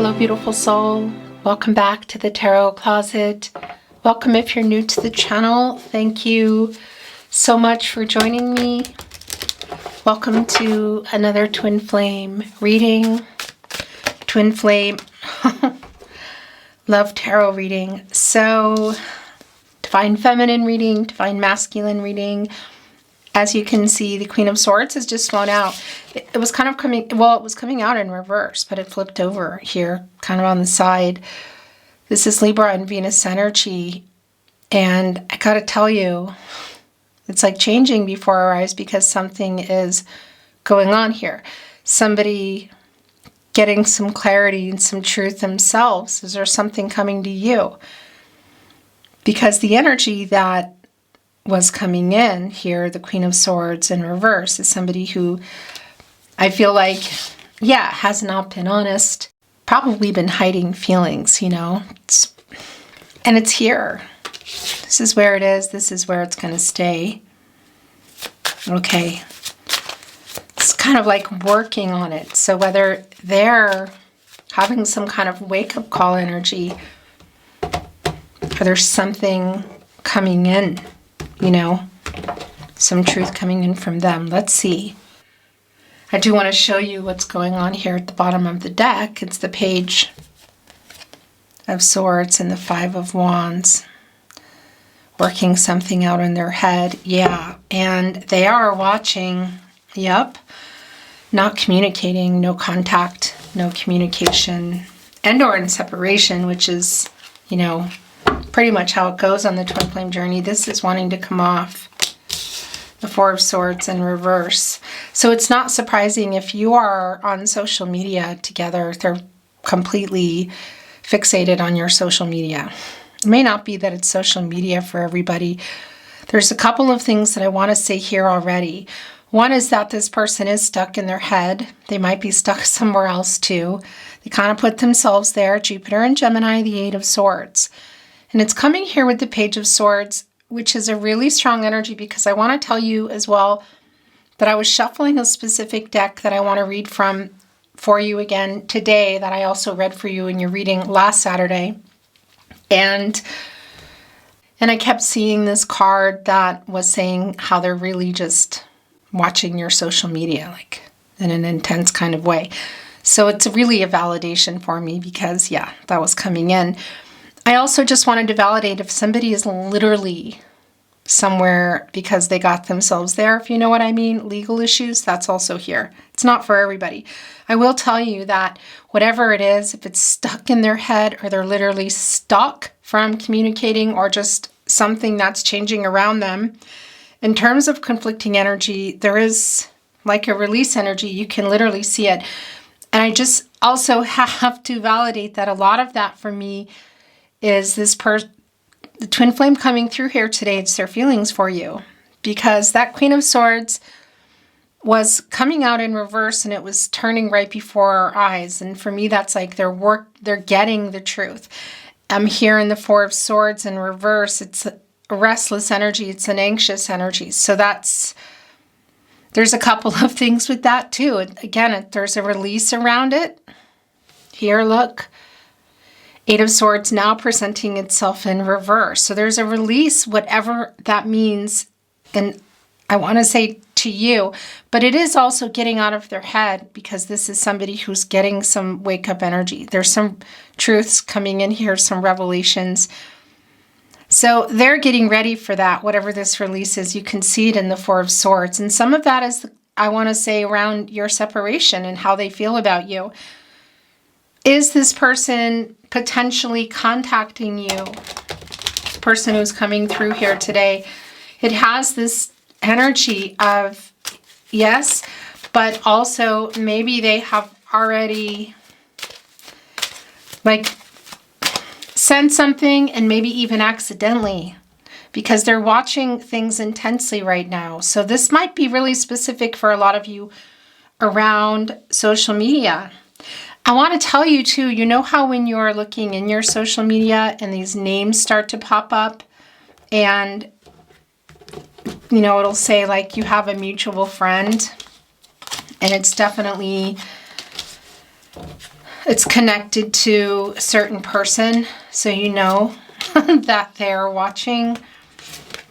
Hello, beautiful soul. Welcome back to the Tarot Closet. Welcome if you're new to the channel. Thank you so much for joining me. Welcome to another Twin Flame reading. Twin Flame Love Tarot reading. So, Divine Feminine reading, Divine Masculine reading. As you can see, the Queen of Swords has just flown out. It was kind of coming, well, it was coming out in reverse, but it flipped over here, kind of on the side. This is Libra and Venus energy. And I gotta tell you, it's like changing before our eyes because something is going on here. Somebody getting some clarity and some truth themselves. Is there something coming to you? Because the energy that was coming in here, the Queen of Swords in reverse, is somebody who I feel like, yeah, has not been honest, probably been hiding feelings, you know, and it's here. This is where it is. This is where it's going to stay. Okay. It's kind of like working on it. So whether they're having some kind of wake-up call energy or there's something coming in, you know, some truth coming in from them. Let's see. I do want to show you what's going on here at the bottom of the deck. It's the Page of Swords and the Five of Wands. Working something out in their head. Yeah, and they are watching. Yep. Not communicating, no contact, no communication, and or in separation, which is, you know, pretty much how it goes on the Twin Flame journey. This is wanting to come off. The Four of Swords in reverse. So it's not surprising if you are on social media together, they're completely fixated on your social media. It may not be that it's social media for everybody. There's a couple of things that I want to say here already. One is that this person is stuck in their head. They might be stuck somewhere else too. They kind of put themselves there. Jupiter and Gemini, the Eight of Swords. And it's coming here with the Page of Swords, which is a really strong energy because I want to tell you as well that I was shuffling a specific deck that I want to read from for you again today that I also read for you in your reading last Saturday. And I kept seeing this card that was saying how they're really just watching your social media, like in an intense kind of way. So it's really a validation for me because, yeah, that was coming in. I also just wanted to validate if somebody is literally somewhere because they got themselves there, if you know what I mean, legal issues, that's also here. It's not for everybody. I will tell you that whatever it is, if it's stuck in their head or they're literally stuck from communicating or just something that's changing around them, in terms of conflicting energy, there is like a release energy. You can literally see it. And I just also have to validate that a lot of that for me is this the Twin Flame coming through here today. It's their feelings for you because that Queen of Swords was coming out in reverse and it was turning right before our eyes. And for me, that's like they're getting the truth. I'm here in the Four of Swords in reverse. It's a restless energy. It's an anxious energy. So there's a couple of things with that too. Again, there's a release around it. Here, look. Eight of Swords now presenting itself in reverse. So there's a release, whatever that means. And I want to say to you, but it is also getting out of their head because this is somebody who's getting some wake up energy. There's some truths coming in here, some revelations. So they're getting ready for that, whatever this release is. You can see it in the Four of Swords. And some of that is, I want to say, around your separation and how they feel about you. Is this person potentially contacting you? The person who's coming through here today. It has this energy of yes, but also maybe they have already like sent something and maybe even accidentally because they're watching things intensely right now. So this might be really specific for a lot of you around social media. I want to tell you too, you know how when you're looking in your social media and these names start to pop up and, you know, it'll say like you have a mutual friend and it's definitely It's connected to a certain person, so you know that they're watching,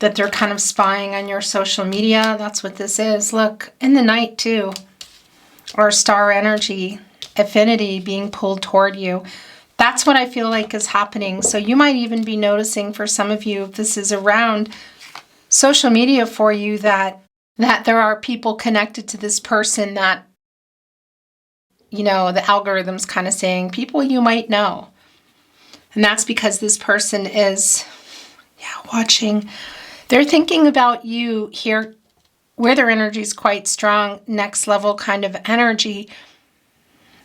that they're kind of spying on your social media. That's what this is. Look, in the night too, or star energy, affinity being pulled toward you. That's what I feel like is happening. So you might even be noticing, for some of you, if this is around social media for you, that there are people connected to this person that, you know, the algorithm's kind of saying people you might know. And that's because this person is, watching. They're thinking about you here, where their energy is quite strong, next level kind of energy,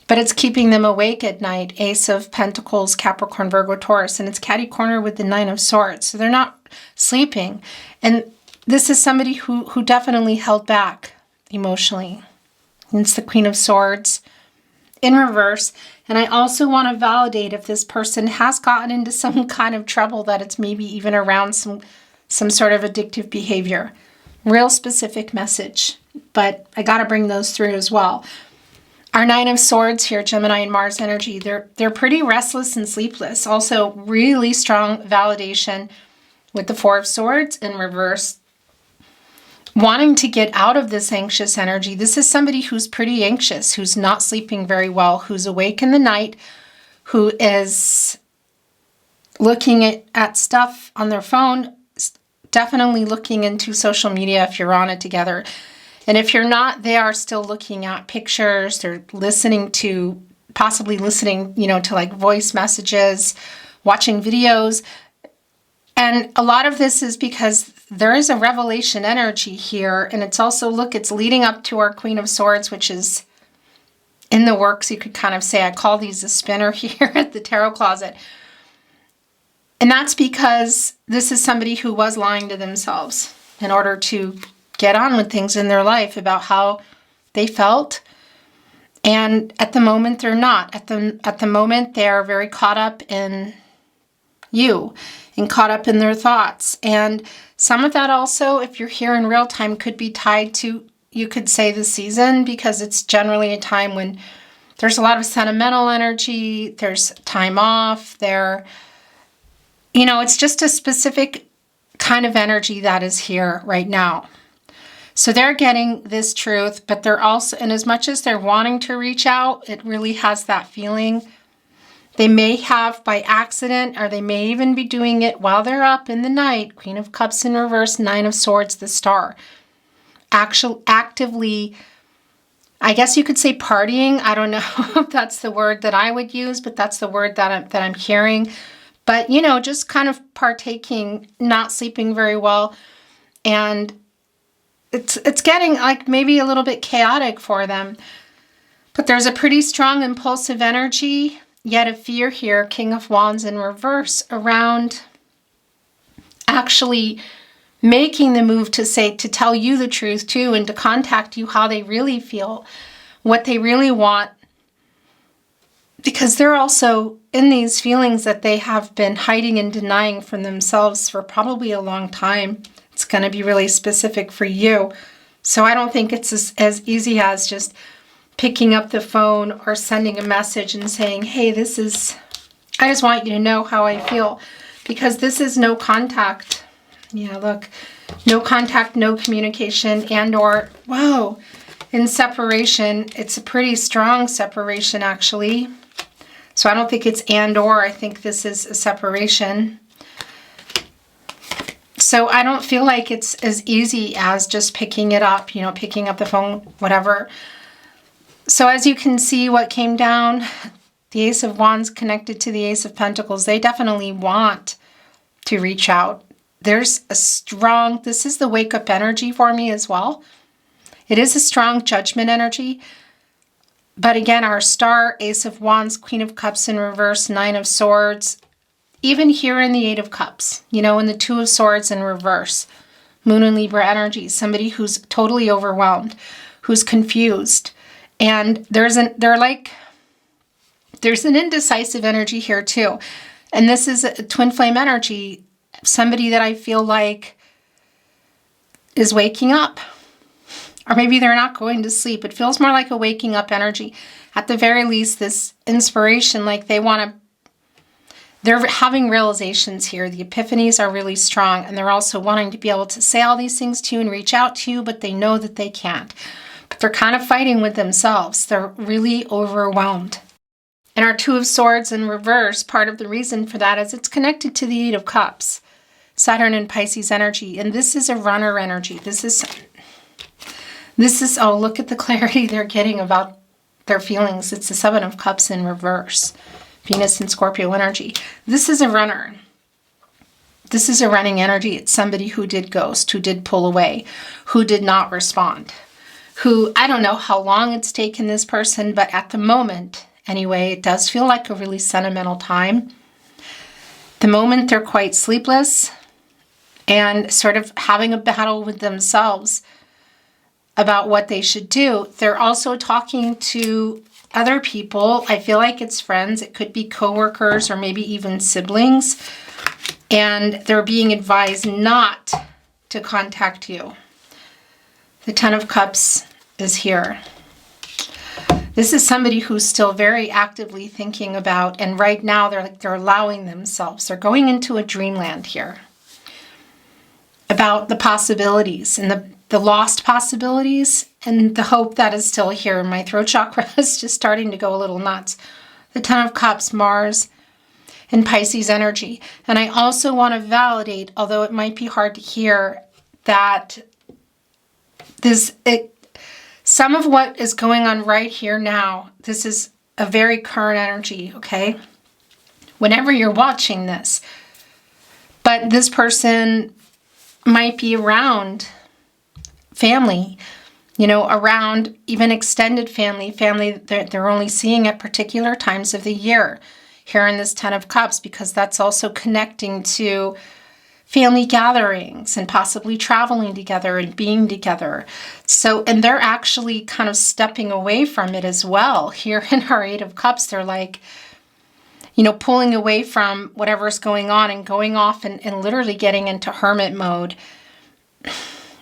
but it's keeping them awake at night. Ace of Pentacles, Capricorn, Virgo, Taurus, and it's catty corner with the Nine of Swords. So they're not sleeping. And this is somebody who definitely held back emotionally. And it's the Queen of Swords in reverse. And I also want to validate if this person has gotten into some kind of trouble, that it's maybe even around some sort of addictive behavior. Real specific message. But I got to bring those through as well. Our Nine of Swords here, Gemini and Mars energy, they're pretty restless and sleepless. Also really strong validation with the Four of Swords in reverse. Wanting to get out of this anxious energy. This is somebody who's pretty anxious, who's not sleeping very well, who's awake in the night, who is looking at stuff on their phone, definitely looking into social media if you're on it together. And if you're not, they are still looking at pictures. They're possibly listening, to like voice messages, watching videos. And a lot of this is because there is a revelation energy here. And it's also, look, it's leading up to our Queen of Swords, which is in the works. You could kind of say, I call these a spinner here at the tarot closet. And that's because this is somebody who was lying to themselves in order to get on with things in their life about how they felt. And at the moment, they're not. At the moment, they're very caught up in you and caught up in their thoughts. And some of that also, if you're here in real time, could be tied to, you could say, the season, because it's generally a time when there's a lot of sentimental energy, there's time off, it's just a specific kind of energy that is here right now. So they're getting this truth, but they're also, and as much as they're wanting to reach out, it really has that feeling. They may have by accident, or they may even be doing it while they're up in the night. Queen of Cups in reverse, Nine of Swords, the Star. Actively, I guess you could say partying. I don't know if that's the word that I would use, but that's the word that I'm hearing. But, just kind of partaking, not sleeping very well. And it's getting like maybe a little bit chaotic for them. But there's a pretty strong impulsive energy, yet a fear here, King of Wands in reverse, around actually making the move to tell you the truth too, and to contact you how they really feel, what they really want. Because they're also in these feelings that they have been hiding and denying from themselves for probably a long time. It's going to be really specific for you. So I don't think it's as easy as just picking up the phone or sending a message and saying, hey, I just want you to know how I feel. Because this is no contact. Yeah, look, no contact, no communication, and/or, wow, in separation. It's a pretty strong separation, actually. So I don't think it's and/or. I think this is a separation. So I don't feel like it's as easy as just picking it up, picking up the phone, whatever. So as you can see, what came down, the Ace of Wands connected to the Ace of Pentacles, they definitely want to reach out. There's this is the wake up energy for me as well. It is a strong judgment energy. But again, our star, Ace of Wands, Queen of Cups in reverse, Nine of Swords, even here in the Eight of Cups, in the Two of Swords in reverse, Moon and Libra energy, somebody who's totally overwhelmed, who's confused. And there's an indecisive energy here too. And this is a twin flame energy, somebody that I feel like is waking up, Or maybe they're not going to sleep. It feels more like a waking up energy. At the very least, this inspiration, like they're having realizations here. The epiphanies are really strong, and they're also wanting to be able to say all these things to you and reach out to you, but they know that they can't. But they're kind of fighting with themselves. They're really overwhelmed. And our Two of Swords in reverse, part of the reason for that is it's connected to the Eight of Cups, Saturn and Pisces energy. And this is a runner energy. This is, oh, look at the clarity they're getting about their feelings. It's the Seven of Cups in reverse, Venus and Scorpio energy. This is a runner. This is a running energy. It's somebody who did ghost, who did pull away, who did not respond, who, I don't know how long it's taken this person, but at the moment, anyway, it does feel like a really sentimental time. The moment they're quite sleepless and sort of having a battle with themselves about what they should do. They're also talking to other people. I feel like it's friends. It could be coworkers or maybe even siblings. And they're being advised not to contact you. The Ten of Cups is here. This is somebody who's still very actively thinking about, and right now they're allowing themselves. They're going into a dreamland here about the possibilities and the lost possibilities and the hope that is still here. My throat chakra is just starting to go a little nuts. The Ten of Cups, Mars, and Pisces energy. And I also want to validate, although it might be hard to hear, that some of what is going on right here now, this is a very current energy, okay? Whenever you're watching this. But this person might be around family, around even extended family they're only seeing at particular times of the year here in this Ten of Cups, because that's also connecting to family gatherings and possibly traveling together and being together. So, and they're actually kind of stepping away from it as well. Here in our Eight of Cups, they're like, pulling away from whatever's going on and going off and literally getting into hermit mode.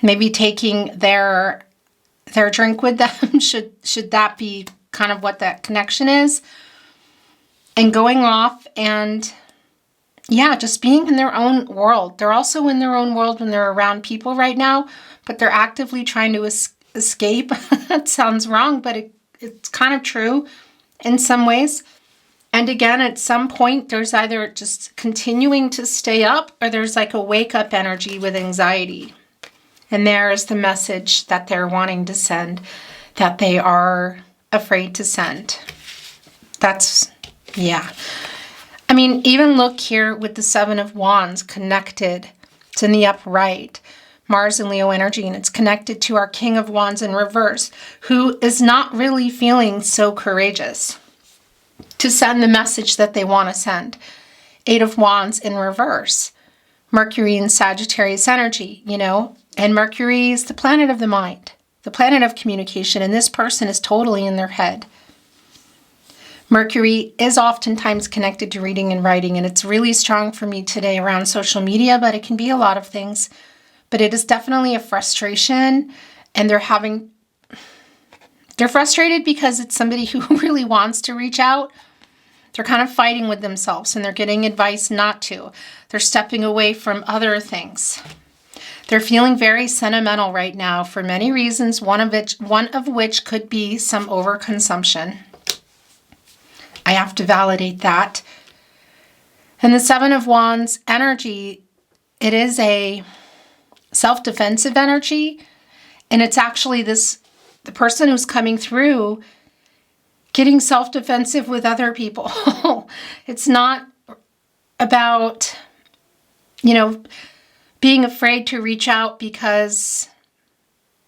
Maybe taking their drink with them, should that be kind of what that connection is. And going off and, just being in their own world. They're also in their own world when they're around people right now, but they're actively trying to escape. That sounds wrong, but it's kind of true in some ways. And again, at some point, there's either just continuing to stay up or there's like a wake-up energy with anxiety. And there's the message that they're wanting to send, that they are afraid to send. That's, yeah. I mean, even look here with the Seven of Wands connected. It's in the upright. Mars and Leo energy, and it's connected to our King of Wands in reverse, who is not really feeling so courageous to send the message that they want to send. Eight of Wands in reverse. Mercury and Sagittarius energy, and Mercury is the planet of the mind, the planet of communication, and this person is totally in their head. Mercury is oftentimes connected to reading and writing, and it's really strong for me today around social media, but it can be a lot of things. But it is definitely a frustration, and they're frustrated because it's somebody who really wants to reach out. They're kind of fighting with themselves, and they're getting advice not to. They're stepping away from other things. They're feeling very sentimental right now for many reasons, one of which could be some overconsumption. I have to validate that. And the Seven of Wands energy, it is a self-defensive energy, and it's actually the person who's coming through getting self-defensive with other people. It's not about, being afraid to reach out because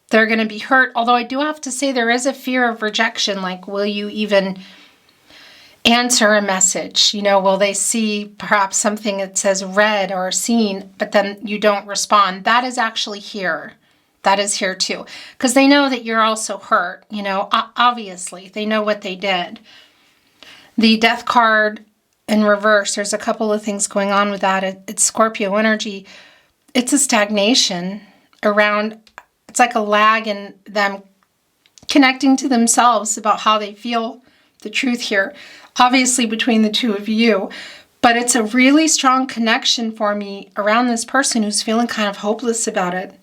they're going to be hurt. Although I do have to say there is a fear of rejection. Like, will you even answer a message? Will they see perhaps something that says read or seen, but then you don't respond? That is actually here. That is here too. Because they know that you're also hurt, obviously. They know what they did. The Death card in reverse, there's a couple of things going on with that. It's Scorpio energy. It's a stagnation around it's like a lag in them connecting to themselves about how they feel the truth here, obviously between the two of you. But it's a really strong connection for me around this person who's feeling kind of hopeless about it.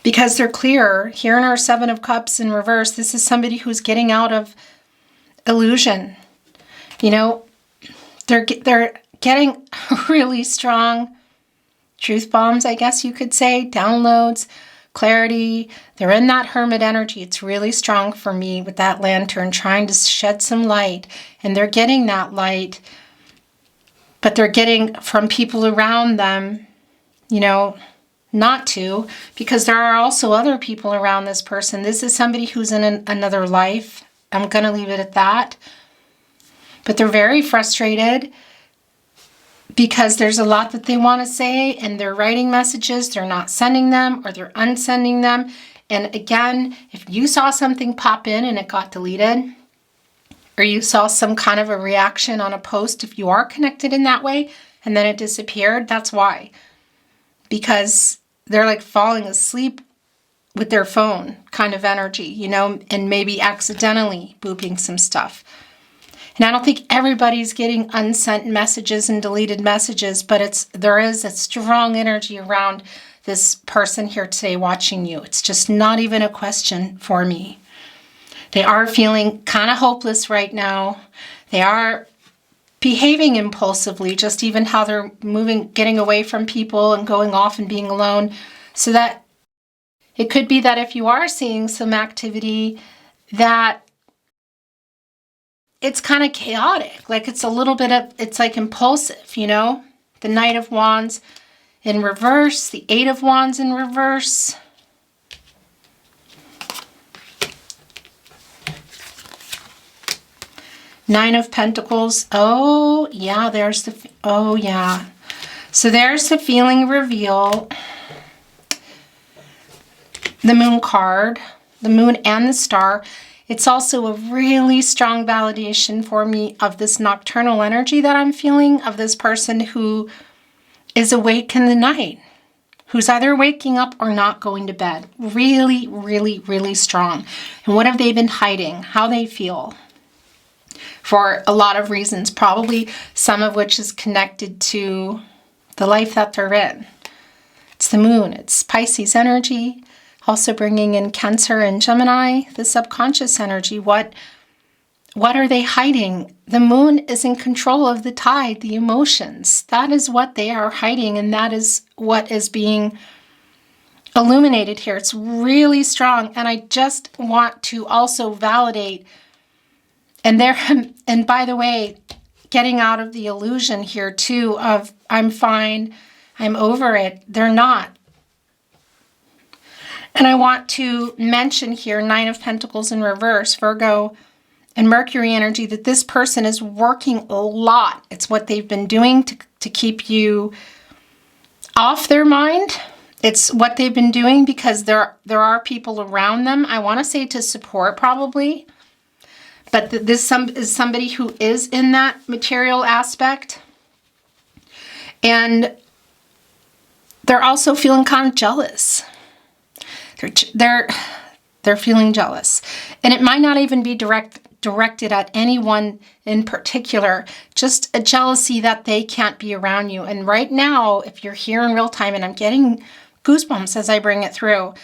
Because they're clear. Here in our Seven of Cups in reverse, this is somebody who's getting out of illusion. You know, they're getting really strong truth bombs, I guess you could say, downloads, clarity. They're in that hermit energy. It's really strong for me with that lantern, trying to shed some light. And they're getting that light, but they're getting from people around them, you know, not to, because there are also other people around this person. This is somebody who's in another life. I'm going to leave it at that. But they're very frustrated because there's a lot that they want to say and they're writing messages. They're not sending them, or they're unsending them. And again, if you saw something pop in and it got deleted, or you saw some kind of a reaction on a post, if you are connected in that way and then it disappeared, that's why. Because they're like falling asleep with their phone kind of energy, you know, and maybe accidentally booping some stuff. And I don't think everybody's getting unsent messages and deleted messages, but there is a strong energy around this person here today watching you. It's just not even a question for me. They are feeling kind of hopeless right now. They are behaving impulsively, just even how they're moving, getting away from people and going off and being alone. So that it could be that if you are seeing some activity, that it's kind of chaotic. Like it's a little bit of, it's like impulsive, you know? The Knight of Wands in reverse, the Eight of Wands in reverse. Nine of Pentacles. Oh, yeah, there's the, oh, yeah. So there's the feeling reveal. The Moon card, the Moon and the Star. It's also a really strong validation for me of this nocturnal energy that I'm feeling, of this person who is awake in the night, who's either waking up or not going to bed. Really, really, really strong. And what have they been hiding? How they feel. For a lot of reasons, probably some of which is connected to the life that they're in. It's the Moon, it's Pisces energy, also bringing in Cancer and Gemini, the subconscious energy. What are they hiding? The Moon is in control of the tide, the emotions. That is what they are hiding, and that is what is being illuminated here. It's really strong, and I just want to also validate. And by the way, getting out of the illusion here too of I'm fine, I'm over it. They're not. And I want to mention here, Nine of Pentacles in reverse, Virgo and Mercury energy, that this person is working a lot. It's what they've been doing to keep you off their mind. It's what they've been doing because there are people around them. I want to say to support probably. But this is somebody who is in that material aspect. And they're also feeling kind of jealous. They're feeling jealous. And it might not even be directed at anyone in particular. Just a jealousy that they can't be around you. And right now, if you're here in real time, and I'm getting goosebumps as I bring it through,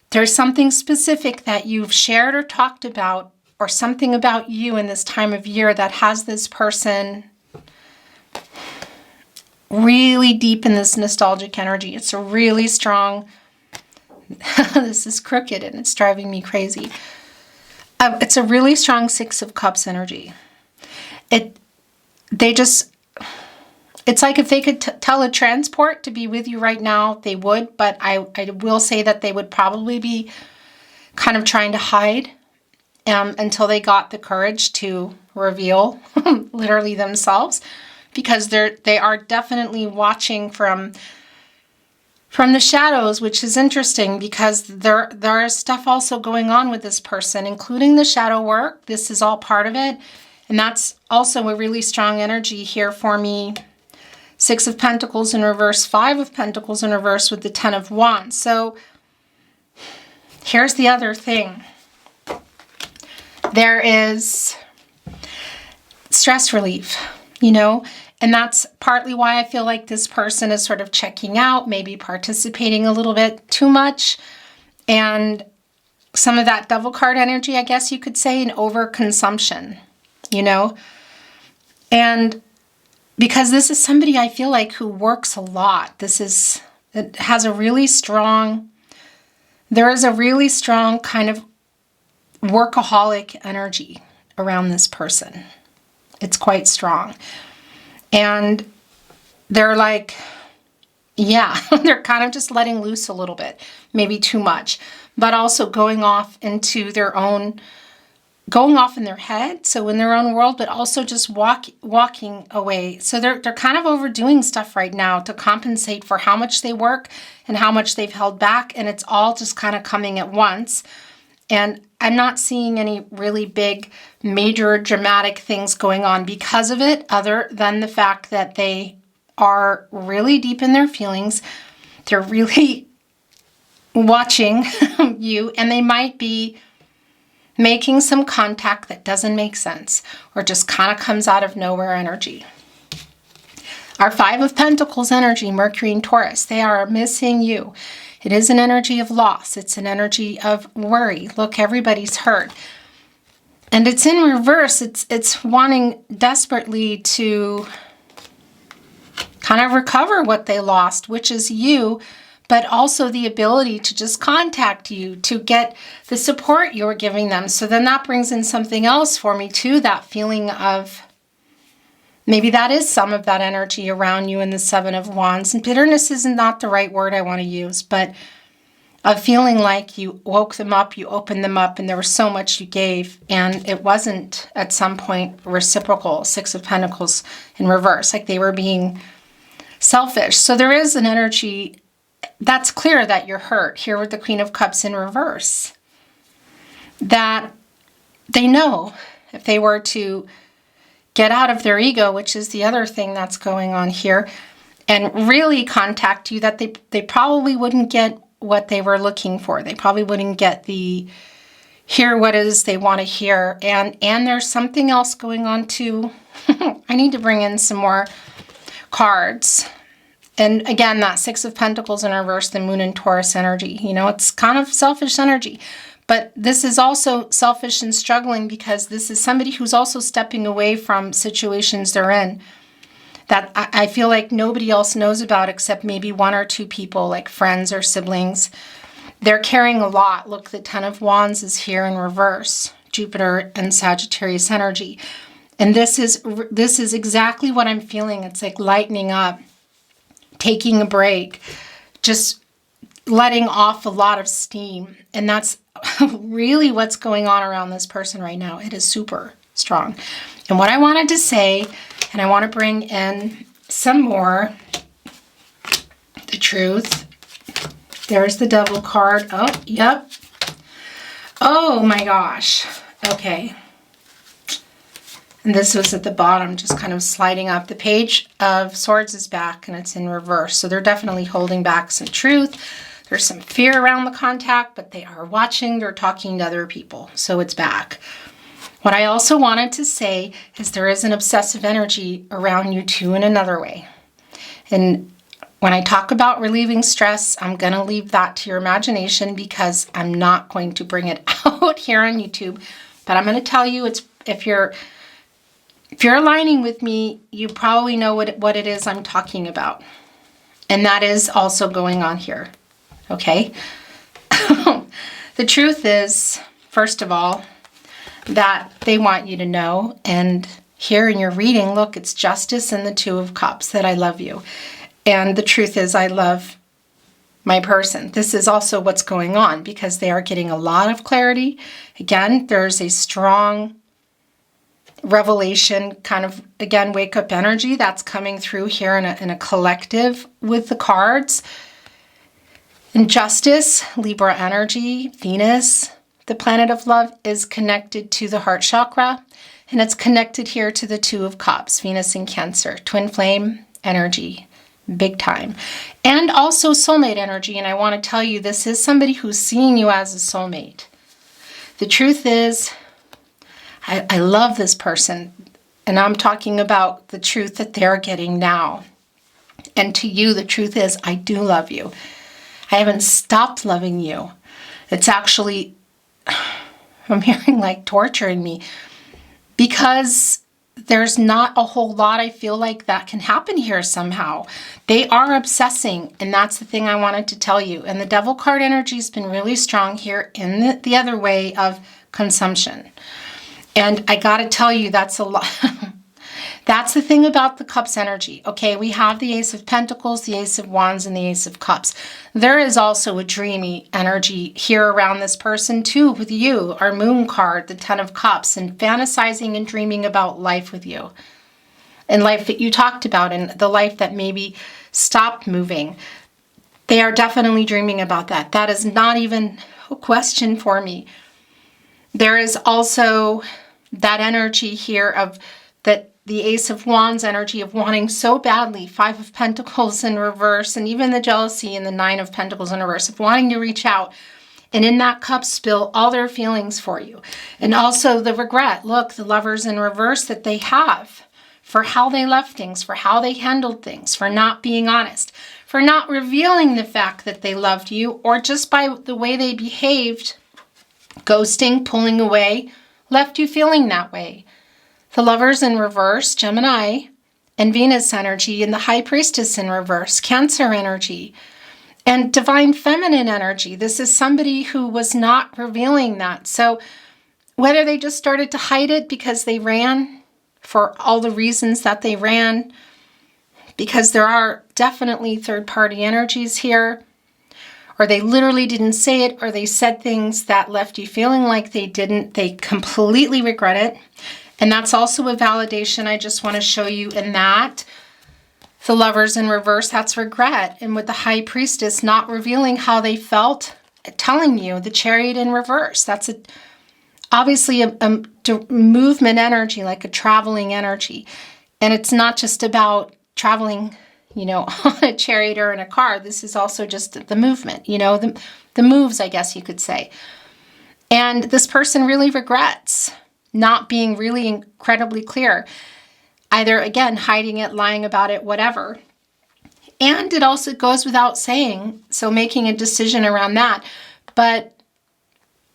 there's something specific that you've shared or talked about, or something about you in this time of year that has this person really deep in this nostalgic energy. It's a really strong, this is crooked and it's driving me crazy. It's a really strong Six of Cups energy. It's like if they could tell a transport to be with you right now, they would, but I will say that they would probably be kind of trying to hide until they got the courage to reveal literally themselves, because they are definitely watching from the shadows, which is interesting because there is stuff also going on with this person, including the shadow work. This is all part of it. And that's also a really strong energy here for me. Six of Pentacles in reverse, Five of Pentacles in reverse with the Ten of Wands. So here's the other thing. There is stress relief, you know, and that's partly why I feel like this person is sort of checking out, maybe participating a little bit too much, and some of that devil card energy, I guess you could say, in overconsumption, you know, and because this is somebody I feel like who works a lot. It has a really strong, there is a really strong kind of workaholic energy around this person. It's quite strong. And they're like, yeah, they're kind of just letting loose a little bit, maybe too much, but also going off into their own, going off in their head, so in their own world, but also just walking away. So they're kind of overdoing stuff right now to compensate for how much they work and how much they've held back, and it's all just kind of coming at once. And I'm not seeing any really big, major, dramatic things going on because of it, other than the fact that they are really deep in their feelings. They're really watching you, and they might be making some contact that doesn't make sense or just kind of comes out of nowhere energy. Our Five of Pentacles energy, Mercury and Taurus, they are missing you. It is an energy of loss. It's an energy of worry. Look, everybody's hurt. And it's in reverse. It's wanting desperately to kind of recover what they lost, which is you, but also the ability to just contact you, to get the support you're giving them. So then that brings in something else for me too, that feeling of, maybe that is some of that energy around you in the Seven of Wands. And bitterness is not the right word I want to use, but of feeling like you woke them up, you opened them up, and there was so much you gave, and it wasn't at some point reciprocal. Six of Pentacles in reverse, like they were being selfish. So there is an energy that's clear that you're hurt here with the Queen of Cups in reverse, that they know if they were to get out of their ego, which is the other thing that's going on here, and really contact you, that they probably wouldn't get what they were looking for. They probably wouldn't get hear what it is they want to hear. And there's something else going on too. I need to bring in some more cards. And again, that Six of Pentacles in reverse, the Moon and Taurus energy. You know, it's kind of selfish energy. But this is also selfish and struggling because this is somebody who's also stepping away from situations they're in that I feel like nobody else knows about except maybe one or two people, like friends or siblings. They're carrying a lot. Look, the Ten of Wands is here in reverse, Jupiter and Sagittarius energy. And this is exactly what I'm feeling. It's like lightening up, taking a break, just letting off a lot of steam. And that's really what's going on around this person right now. It is super strong. And what I wanted to say, and I want to bring in some more, the Truth. There's the Devil card. Oh, yep. Oh my gosh. Okay. And this was at the bottom, just kind of sliding up. The Page of Swords is back and it's in reverse. So they're definitely holding back some truth. There's some fear around the contact, but they are watching, they're talking to other people. So it's back. What I also wanted to say is there is an obsessive energy around you too in another way. And when I talk about relieving stress, I'm going to leave that to your imagination because I'm not going to bring it out here on YouTube. But I'm going to tell you, if you're aligning with me, you probably know what it is I'm talking about. And that is also going on here. Okay? The truth is, first of all, that they want you to know. And here in your reading, look, it's Justice and the Two of Cups, that I love you. And the truth is, I love my person. This is also what's going on because they are getting a lot of clarity. Again, there's a strong revelation, kind of, again, wake up energy that's coming through here in a collective with the cards. In Justice, Libra energy, Venus, the planet of love, is connected to the heart chakra, and it's connected here to the Two of Cups, Venus and Cancer, twin flame energy, big time. And also soulmate energy. And I want to tell you, this is somebody who's seeing you as a soulmate. The truth is, I love this person. And I'm talking about the truth that they're getting now. And to you, the truth is, I do love you. I haven't stopped loving you. It's actually, I'm hearing like torture in me, because there's not a whole lot I feel like that can happen here somehow. They are obsessing, and that's the thing I wanted to tell you. And the Devil card energy has been really strong here in the other way of consumption. And I got to tell you, that's a lot. That's the thing about the Cups energy. Okay, we have the Ace of Pentacles, the Ace of Wands, and the Ace of Cups. There is also a dreamy energy here around this person too with you. Our Moon card, the Ten of Cups, and fantasizing and dreaming about life with you. And life that you talked about, and the life that maybe stopped moving. They are definitely dreaming about that. That is not even a question for me. There is also that energy here of that the Ace of Wands energy of wanting so badly, Five of Pentacles in reverse, and even the jealousy and the Nine of Pentacles in reverse, of wanting to reach out and in that cup spill all their feelings for you. And also the regret, look, the Lovers in reverse that they have for how they left things, for how they handled things, for not being honest, for not revealing the fact that they loved you, or just by the way they behaved, ghosting, pulling away, left you feeling that way. The Lovers in reverse, Gemini, and Venus energy, and the High Priestess in reverse, Cancer energy, and Divine Feminine energy. This is somebody who was not revealing that. So whether they just started to hide it because they ran for all the reasons that they ran, because there are definitely third-party energies here, or they literally didn't say it, or they said things that left you feeling like they didn't, they completely regret it. And that's also a validation I just want to show you in that. The Lovers in reverse, that's regret. And with the High Priestess not revealing how they felt, telling you, the Chariot in reverse. That's obviously a movement energy, like a traveling energy. And it's not just about traveling, on a chariot or in a car. This is also just the movement, the moves, I guess you could say. And this person really regrets not being really incredibly clear. Either, again, hiding it, lying about it, whatever. And it also goes without saying, so making a decision around that. But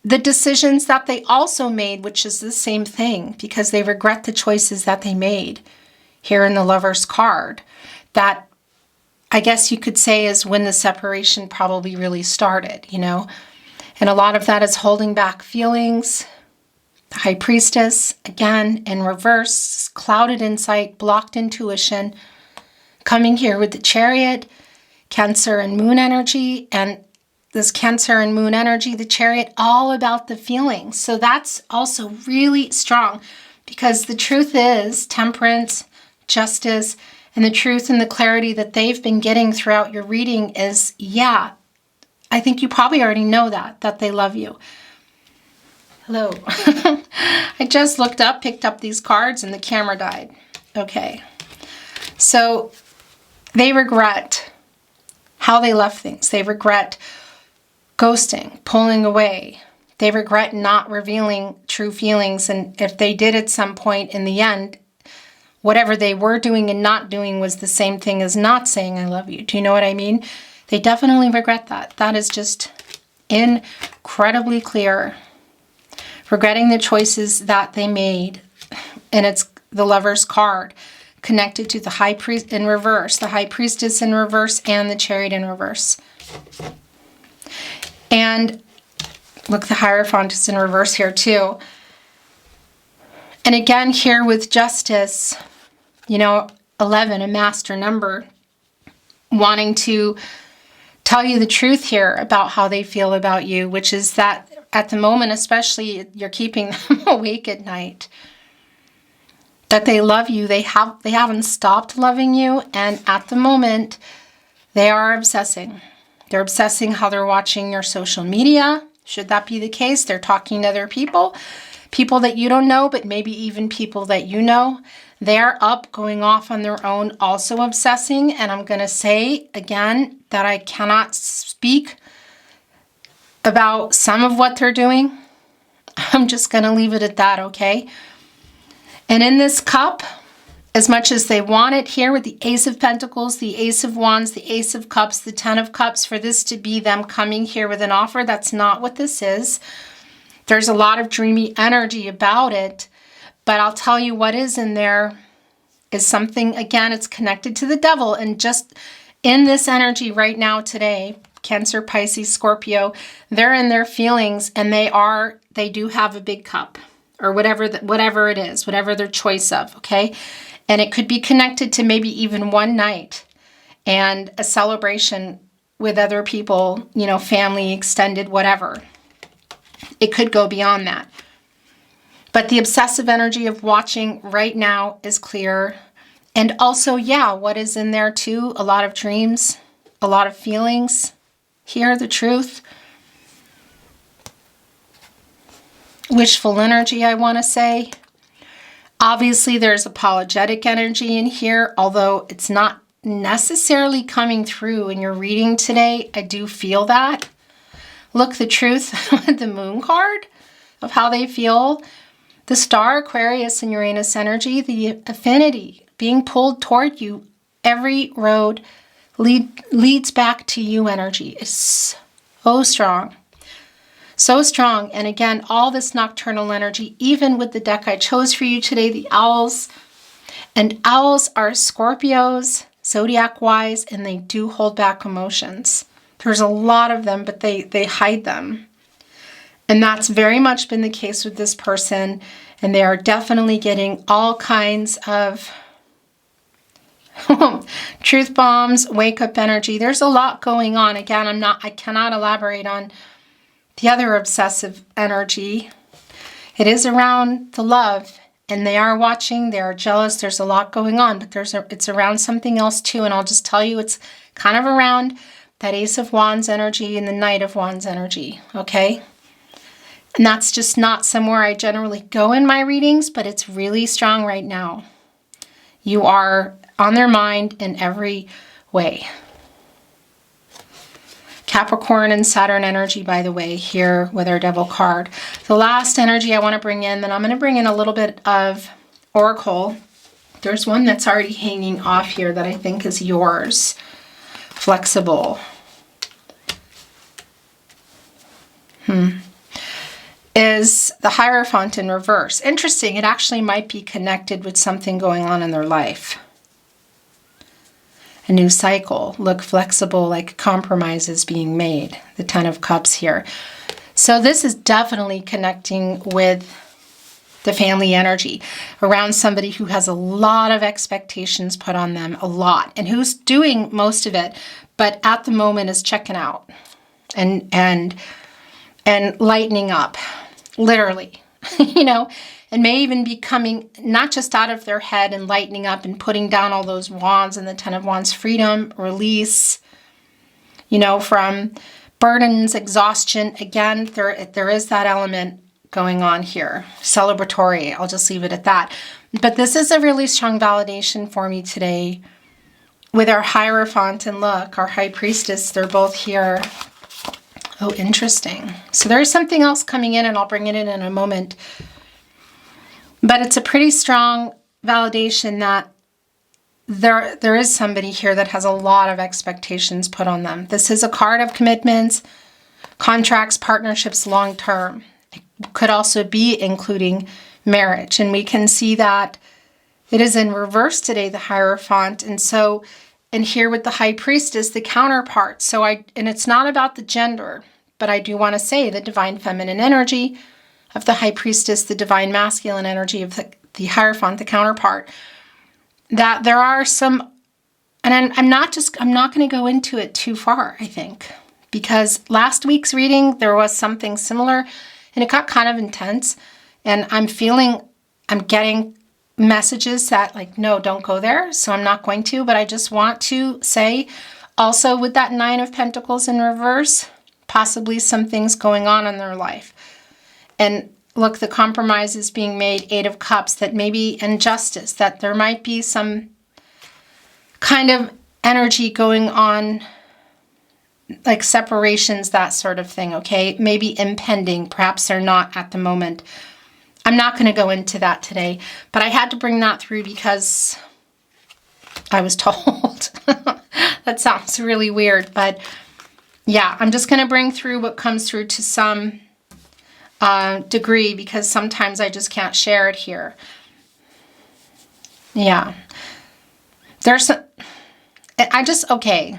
the decisions that they also made, which is the same thing, because they regret the choices that they made here in the Lover's card, that I guess you could say is when the separation probably really started, And a lot of that is holding back feelings. The High Priestess, again, in reverse, clouded insight, blocked intuition, coming here with the Chariot, Cancer and Moon energy, and this Cancer and Moon energy, the Chariot, all about the feelings. So that's also really strong, because the truth is temperance, justice, and the truth and the clarity that they've been getting throughout your reading is, yeah, I think you probably already know that they love you. Hello. I just looked up, picked up these cards, and the camera died. Okay. So they regret how they left things. They regret ghosting, pulling away. They regret not revealing true feelings. And if they did at some point in the end, whatever they were doing and not doing was the same thing as not saying I love you. Do you know what I mean? They definitely regret that. That is just incredibly clear. Regretting the choices that they made. And it's the Lover's card connected to the High Priest in reverse, the High Priestess in reverse, and the Chariot in reverse. And look, the Hierophant is in reverse here too. And again, here with Justice, 11, a master number, wanting to tell you the truth here about how they feel about you, which is that at the moment, especially, you're keeping them awake at night. That they love you, they haven't stopped loving you, and at the moment, they are obsessing. They're obsessing how they're watching your social media. Should that be the case, they're talking to other people. people that you don't know, but maybe even people that you know. They're up, going off on their own, also obsessing. And I'm going to say again that I cannot speak about some of what they're doing. I'm just going to leave it at that, okay? And in this cup, as much as they want it here with the Ace of Pentacles, the Ace of Wands, the Ace of Cups, the Ten of Cups, for this to be them coming here with an offer, that's not what this is. There's a lot of dreamy energy about it, but I'll tell you what is in there is something, again, it's connected to the devil. And just in this energy right now today, Cancer, Pisces, Scorpio, they're in their feelings, and they do have a big cup, or whatever it is, whatever their choice of, okay? And it could be connected to maybe even one night and a celebration with other people, you know, family, extended, whatever. It could go beyond that. But the obsessive energy of watching right now is clear. And also, yeah, what is in there too? A lot of dreams, a lot of feelings. Hear the truth. Wishful energy, I want to say. Obviously, there's apologetic energy in here, although it's not necessarily coming through in your reading today. I do feel that. Look, the truth with the Moon card of how they feel. The Star, Aquarius, and Uranus energy, the affinity being pulled toward you. Every road leads back to you energy is so strong. So strong. And again, all this nocturnal energy, even with the deck I chose for you today, the owls. And owls are Scorpios, zodiac-wise, and they do hold back emotions. There's a lot of them, but they hide them. And that's very much been the case with this person. And they are definitely getting all kinds of truth bombs, wake-up energy. There's a lot going on. Again, I cannot elaborate on the other obsessive energy. It is around the love, and they are watching, they are jealous, there's a lot going on, but it's around something else too, and I'll just tell you it's kind of around that Ace of Wands energy and the Knight of Wands energy, okay? And that's just not somewhere I generally go in my readings, but it's really strong right now. You are on their mind in every way. Capricorn and Saturn energy, by the way, here with our Devil card. The last energy I want to bring in, then I'm going to bring in a little bit of Oracle. There's one that's already hanging off here that I think is yours. Flexible. Is the Hierophant in reverse. Interesting, it actually might be connected with something going on in their life. A new cycle. Look, flexible, like compromises being made. The Ten of Cups here. So this is definitely connecting with the family energy around somebody who has a lot of expectations put on them, a lot, and who's doing most of it, but at the moment is checking out and lightening up, literally, you know, and may even be coming not just out of their head and lightening up and putting down all those wands and the Ten of Wands, freedom, release, you know, from burdens, exhaustion. Again, there is that element going on here. Celebratory, I'll just leave it at that. But this is a really strong validation for me today with our Hierophant, and look, our High Priestess, they're both here. Oh, interesting. So there is something else coming in, and I'll bring it in a moment. But it's a pretty strong validation that there is somebody here that has a lot of expectations put on them. This is a card of commitments, contracts, partnerships, long term. It could also be including marriage. And we can see that it is in reverse today, the Hierophant. And so, and here with the High Priestess, the counterpart. So and it's not about the gender, but I do want to say the divine feminine energy of the High Priestess, the divine masculine energy of the Hierophant, the counterpart, that there are some, and I'm not going to go into it too far, I think, because last week's reading, there was something similar, and it got kind of intense, and I'm getting messages that, like, no, don't go there, so I'm not going to, but I just want to say, also with that Nine of Pentacles in reverse, possibly some things going on in their life. And look, the compromise is being made, Eight of Cups, that maybe injustice, that there might be some kind of energy going on, like separations, that sort of thing, okay? Maybe impending, perhaps they're not at the moment. I'm not going to go into that today, but I had to bring that through because I was told. That sounds really weird, but yeah, I'm just going to bring through what comes through to some degree, because sometimes I just can't share it here. Yeah. There's some, okay.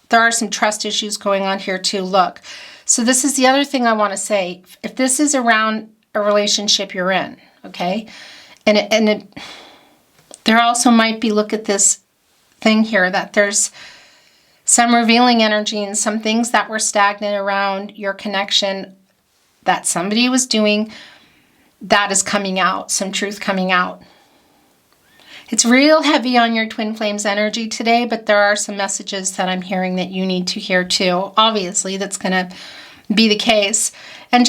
There are some trust issues going on here too. Look. So this is the other thing I want to say. If this is around a relationship you're in, okay? There also might be, look at this thing here, that there's some revealing energy and some things that were stagnant around your connection that somebody was doing, that is coming out, some truth coming out. It's real heavy on your twin flames energy today, but there are some messages that I'm hearing that you need to hear too. Obviously, that's going to be the case. And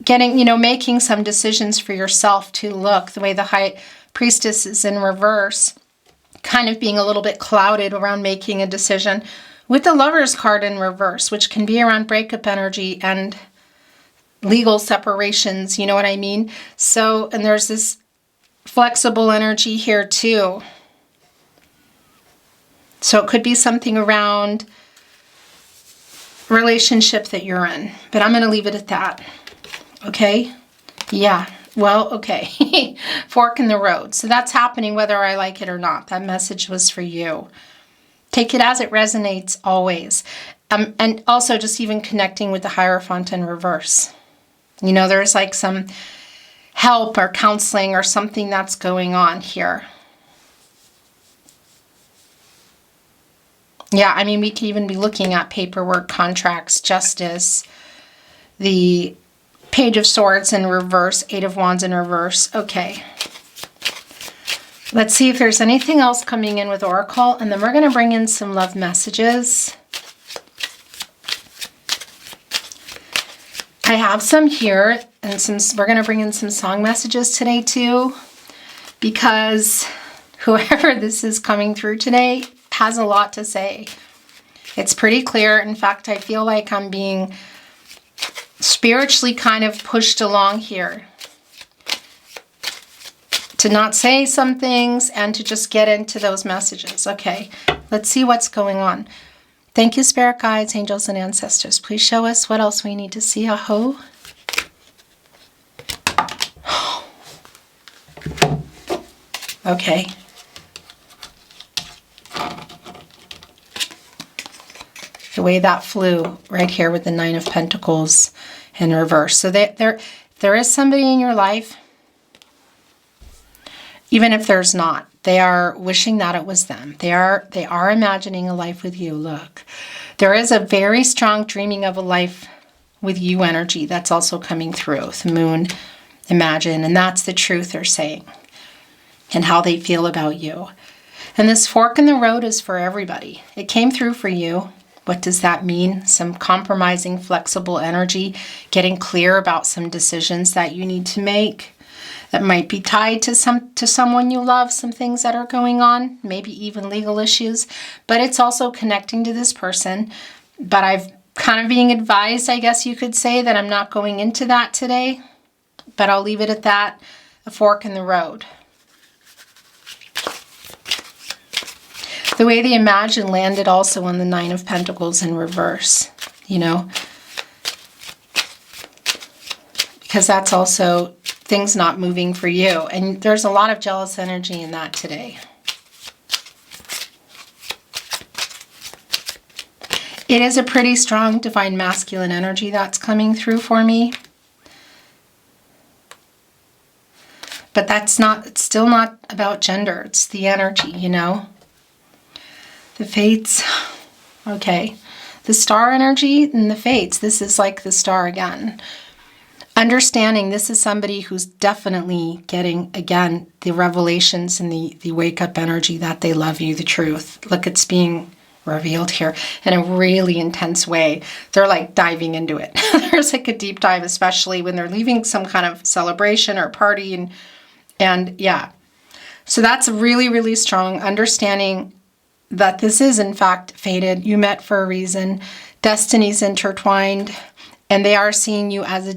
getting, making some decisions for yourself to look. The way the High Priestess is in reverse, kind of being a little bit clouded around making a decision. With the Lover's card in reverse, which can be around breakup energy and legal separations, you know what I mean? So, and there's this flexible energy here too. So it could be something around relationship that you're in, but I'm going to leave it at that. Okay? Yeah. Well, okay. Fork in the road. So that's happening whether I like it or not. That message was for you. Take it as it resonates always. And also just even connecting with the Hierophant in reverse. There's like some help or counseling or something that's going on here. Yeah, I mean, we could even be looking at paperwork, contracts, justice, the Page of Swords in reverse, Eight of Wands in reverse. Okay. Let's see if there's anything else coming in with Oracle, and then we're going to bring in some love messages. I have some here, and we're going to bring in some song messages today too, because whoever this is coming through today has a lot to say. It's pretty clear. In fact, I feel like I'm being spiritually kind of pushed along here to not say some things and to just get into those messages. Okay, let's see what's going on. Thank you, Spirit Guides, Angels, and Ancestors. Please show us what else we need to see. Aho. Okay. The way that flew right here with the Nine of Pentacles in reverse. So there is somebody in your life, even if there's not. They are wishing that it was them. They are imagining a life with you. Look, there is a very strong dreaming of a life with you energy that's also coming through. The Moon, imagine, and that's the truth they're saying and how they feel about you. And this fork in the road is for everybody. It came through for you. What does that mean? Some compromising, flexible energy, getting clear about some decisions that you need to make that might be tied to someone you love, some things that are going on, maybe even legal issues, but it's also connecting to this person. But I've kind of being advised, I guess you could say, that I'm not going into that today, but I'll leave it at that, a fork in the road. The way the Imagine landed also on the Nine of Pentacles in reverse, because that's also things not moving for you. And there's a lot of jealous energy in that today. It is a pretty strong divine masculine energy that's coming through for me. But it's still not about gender. It's the energy, The Fates. Okay. The star energy and the Fates. This is like the star again. Understanding this is somebody who's definitely getting, again, the revelations and the wake-up energy that they love you, the truth. Look, it's being revealed here in a really intense way. They're like diving into it. There's like a deep dive, especially when they're leaving some kind of celebration or party. And yeah, so that's really, really strong. Understanding that this is in fact fated. You met for a reason. Destiny's intertwined, and they are seeing you as a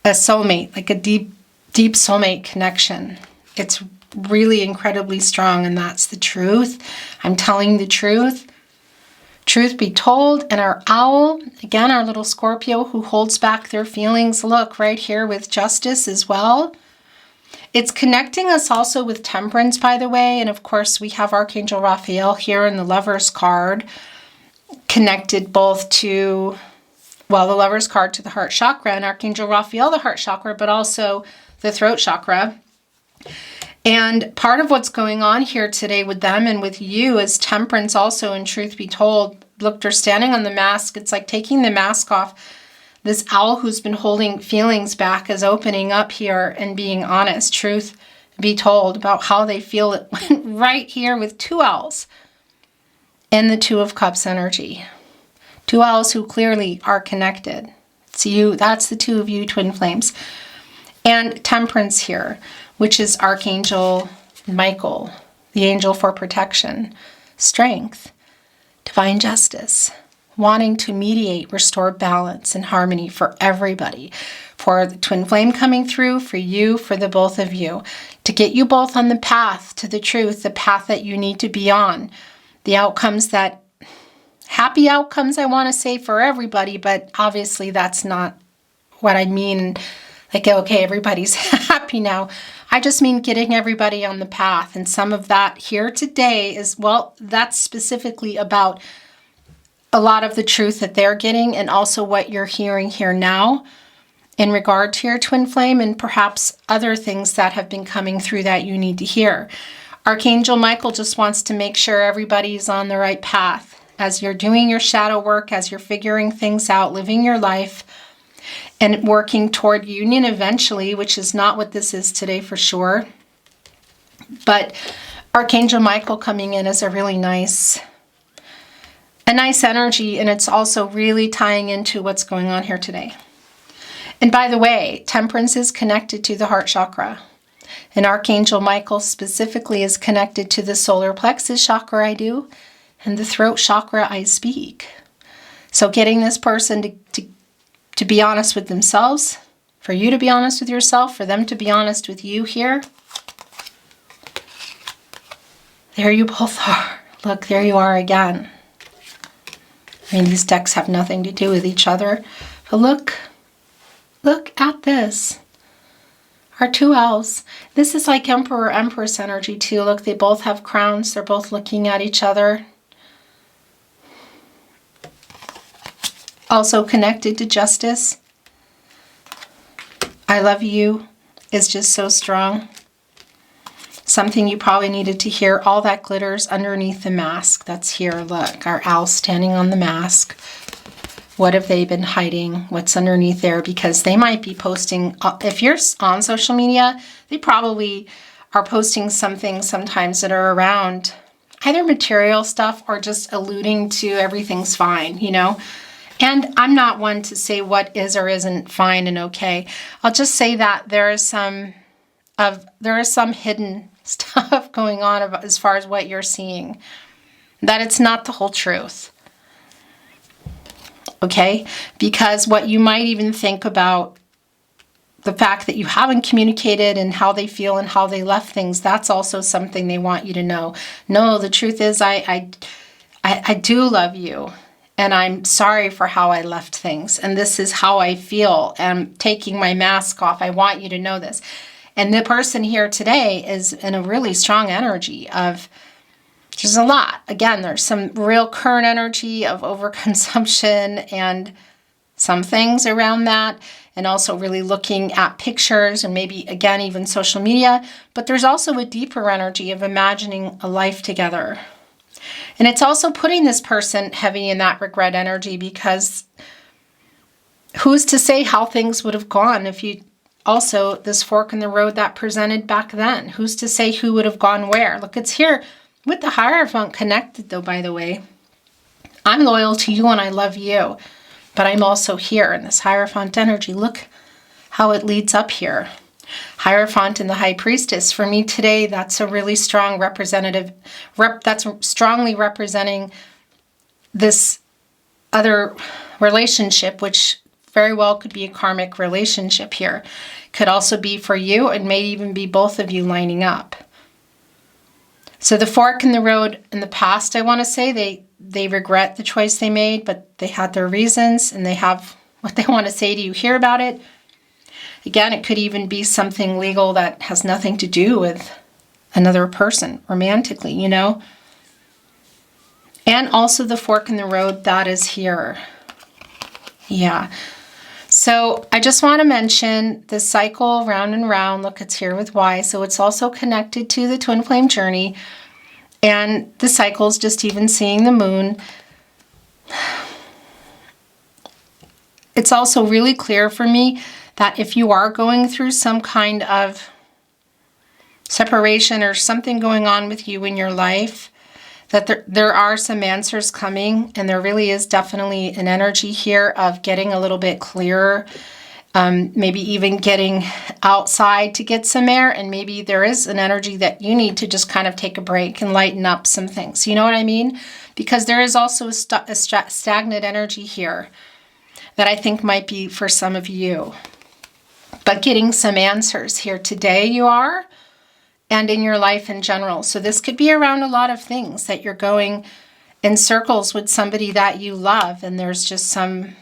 soulmate, like a deep soulmate connection. It's really incredibly strong, and that's the truth. I'm telling the truth. Truth be told. And our owl, again, our little Scorpio who holds back their feelings. Look, right here with justice as well. It's connecting us also with temperance, by the way. And of course, we have Archangel Raphael here in the Lover's card, connected both to, well, the Lover's card to the heart chakra, and Archangel Raphael, the heart chakra, but also the throat chakra. And part of what's going on here today with them and with you is temperance also, and truth be told. Look, they're standing on the mask. It's like taking the mask off. This owl who's been holding feelings back is opening up here and being honest. Truth be told about how they feel it right here with two owls and the Two of Cups energy. Two owls who clearly are connected. It's you. That's the two of you, twin flames. And temperance here, which is Archangel Michael, the angel for protection, strength, divine justice, wanting to mediate, restore balance and harmony for everybody, for the twin flame coming through, for you, for the both of you, to get you both on the path to the truth, the path that you need to be on, the outcomes that, happy outcomes, I want to say, for everybody, but obviously that's not what I mean. Like, okay, everybody's happy now. I just mean getting everybody on the path. And some of that here today is, well, that's specifically about a lot of the truth that they're getting, and also what you're hearing here now in regard to your twin flame, and perhaps other things that have been coming through that you need to hear. Archangel Michael just wants to make sure everybody's on the right path as you're doing your shadow work, as you're figuring things out, living your life, and working toward union eventually, which is not what this is today for sure. But Archangel Michael coming in is a really nice energy, and it's also really tying into what's going on here today. And by the way, temperance is connected to the heart chakra, and Archangel Michael specifically is connected to the solar plexus chakra I do, and the throat chakra I speak. So getting this person to be honest with themselves, for you to be honest with yourself, for them to be honest with you here. There you both are. Look, there you are again. I mean, these decks have nothing to do with each other. But look at this. Our two owls. This is like Emperor, Empress energy too. Look, they both have crowns. They're both looking at each other. Also connected to justice. I love you is just so strong. Something you probably needed to hear. All that glitters underneath the mask. That's here. Look, our owl standing on the mask. What have they been hiding? What's underneath there? Because they might be posting, if you're on social media, they probably are posting something sometimes that are around either material stuff or just alluding to everything's fine, you know? And I'm not one to say what is or isn't fine and okay. I'll just say that there is some hidden stuff going on as far as what you're seeing. That it's not the whole truth. Okay? Because what you might even think about the fact that you haven't communicated and how they feel and how they left things, that's also something they want you to know. No, the truth is I do love you. And I'm sorry for how I left things. And this is how I feel. I'm taking my mask off. I want you to know this. And the person here today is in a really strong energy of, there's a lot. Again, there's some real current energy of overconsumption and some things around that. And also really looking at pictures and maybe, again, even social media. But there's also a deeper energy of imagining a life together. And it's also putting this person heavy in that regret energy, because who's to say how things would have gone if you also, this fork in the road that presented back then, who's to say who would have gone where? Look, it's here with the Hierophant connected though, by the way, I'm loyal to you and I love you, but I'm also here in this Hierophant energy. Look how it leads up here. Hierophant and the High Priestess. For me today, that's a really strong representative, that's strongly representing this other relationship, which very well could be a karmic relationship here. Could also be for you, and may even be both of you lining up. So the fork in the road in the past, I want to say, they regret the choice they made, but they had their reasons and they have what they want to say to you. Hear about it. Again, it could even be something legal that has nothing to do with another person romantically, you know. And also the fork in the road that is here. Yeah. So I just want to mention the cycle round and round. Look, it's here with Y. So it's also connected to the twin flame journey. And the cycles, just even seeing the moon. It's also really clear for me that if you are going through some kind of separation or something going on with you in your life, that there are some answers coming, and there really is definitely an energy here of getting a little bit clearer, maybe even getting outside to get some air, and maybe there is an energy that you need to just kind of take a break and lighten up some things. You know what I mean? Because there is also a stagnant energy here that I think might be for some of you. But getting some answers here today you are, and in your life in general. So this could be around a lot of things, that you're going in circles with somebody that you love, and there's just some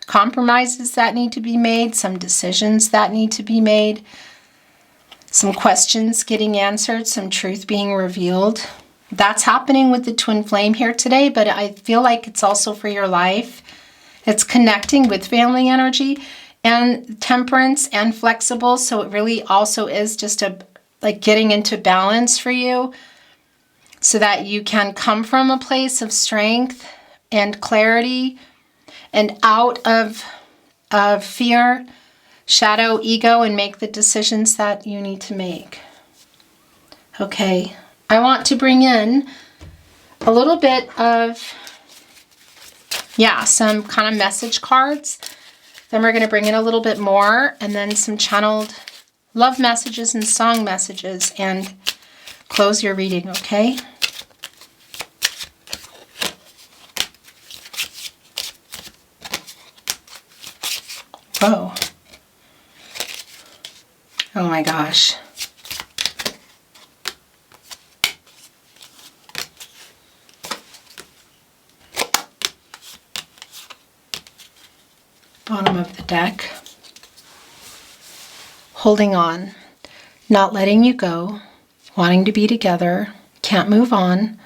compromises that need to be made, some decisions that need to be made, some questions getting answered, some truth being revealed. That's happening with the twin flame here today, but I feel like it's also for your life. It's connecting with family energy and temperance and flexible, so it really also is just like getting into balance for you, so that you can come from a place of strength and clarity and out of fear, shadow, ego, and make the decisions that you need to make. Okay, I want to bring in a little bit of, some kind of message cards. Then we're going to bring in a little bit more, and then some channeled love messages and song messages, and close your reading, okay? Whoa. Oh my gosh. Bottom of the deck. Holding on, not letting you go, wanting to be together, can't move on,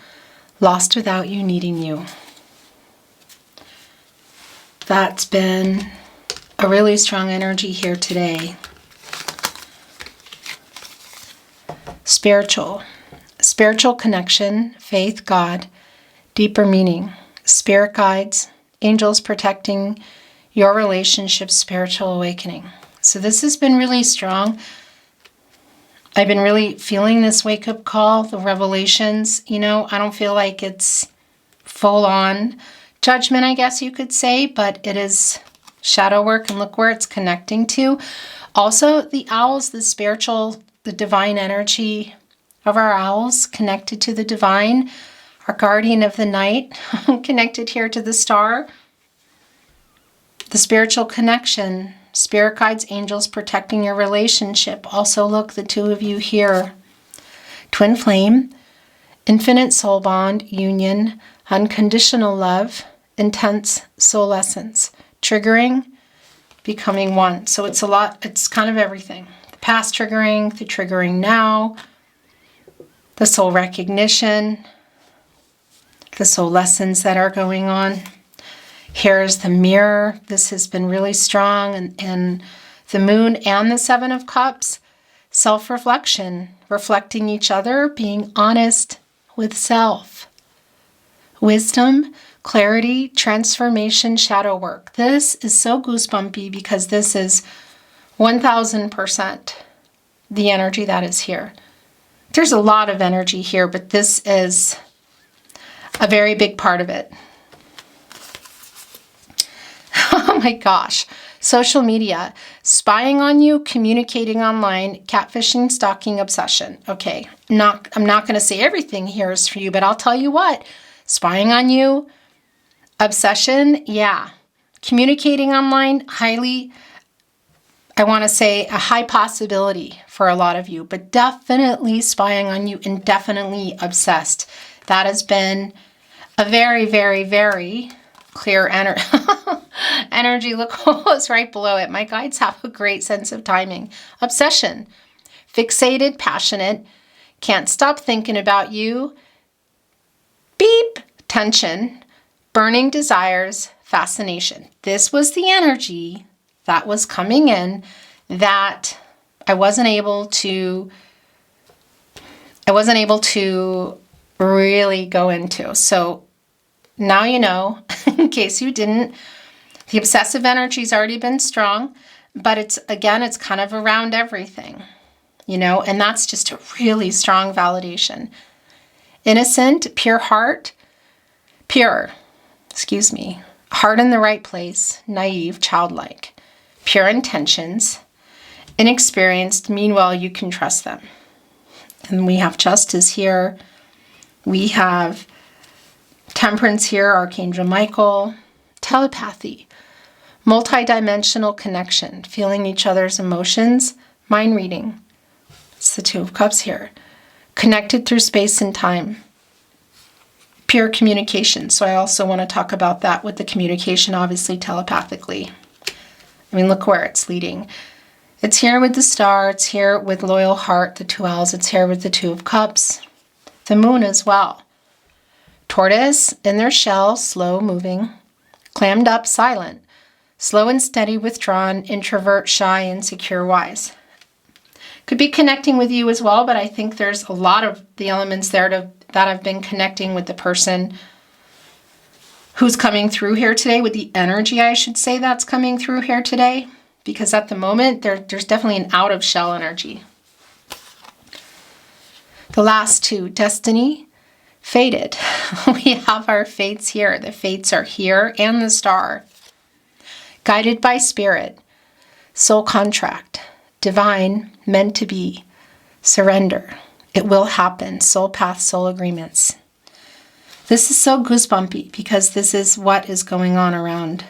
lost without you, needing you. That's been a really strong energy here today. Spiritual connection, faith, God, deeper meaning, spirit guides, angels protecting your relationship, spiritual awakening. So this has been really strong. I've been really feeling this wake-up call, the revelations. You know, I don't feel like it's full-on judgment, I guess you could say, but it is shadow work, and look where it's connecting to. Also, the owls, the spiritual, the divine energy of our owls connected to the divine, our guardian of the night, connected here to the star. The spiritual connection, spirit guides, angels protecting your relationship. Also, look, the two of you here. Twin flame, infinite soul bond, union, unconditional love, intense soul essence, triggering, becoming one. So it's a lot, it's kind of everything. The past triggering, the triggering now, the soul recognition, the soul lessons that are going on. Here's the mirror. This has been really strong. And the moon and the Seven of Cups. Self-reflection. Reflecting each other. Being honest with self. Wisdom. Clarity. Transformation. Shadow work. This is so goosebumpy because this is 1000% the energy that is here. There's a lot of energy here, but this is a very big part of it. Oh my gosh. Social media, spying on you, communicating online, catfishing, stalking, obsession. Okay, I'm not going to say everything here is for you, but I'll tell you what. Spying on you, obsession, yeah. Communicating online, highly, I want to say a high possibility for a lot of you, but definitely spying on you and definitely obsessed. That has been a very, very, very clear energy. Look what's right below it. My guides have a great sense of timing. Obsession, fixated, passionate, can't stop thinking about you. Beep, tension, burning desires, fascination. This was the energy that was coming in that I wasn't able to really go into. So now you know, in case you didn't, the obsessive energy's already been strong, but it's kind of around everything, you know, and that's just a really strong validation. Innocent, pure heart, heart in the right place, naive, childlike, pure intentions, inexperienced, meanwhile you can trust them. And we have justice here. We have temperance here, Archangel Michael, telepathy, multidimensional connection, feeling each other's emotions, mind reading. It's the Two of Cups here. Connected through space and time. Pure communication. So I also want to talk about that with the communication, obviously telepathically. I mean, look where it's leading. It's here with the star. It's here with loyal heart, the two L's. It's here with the Two of Cups. The moon as well. Tortoise in their shell, slow moving. Clammed up, silent. Slow and steady, withdrawn, introvert, shy, insecure, wise. Could be connecting with you as well, but I think there's a lot of the elements there that have been connecting with the person who's coming through here today, with the energy, I should say, that's coming through here today. Because at the moment, there's definitely an out of shell energy. The last two, destiny, fated. We have our fates here. The fates are here and the star. Guided by spirit, soul contract, divine, meant to be, surrender. It will happen. Soul path, soul agreements. This is so goosebumpy because this is what is going on around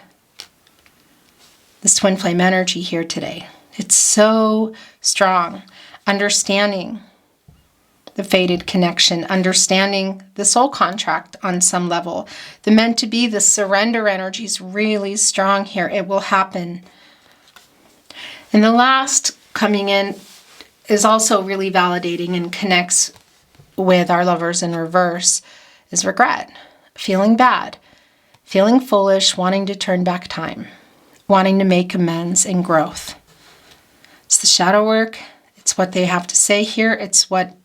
this twin flame energy here today. It's so strong. Understanding the fated connection, understanding the soul contract on some level. The meant to be, the surrender energy is really strong here. It will happen. And the last coming in is also really validating and connects with our lovers in reverse is regret, feeling bad, feeling foolish, wanting to turn back time, wanting to make amends and growth. It's the shadow work. It's what they have to say here. It's what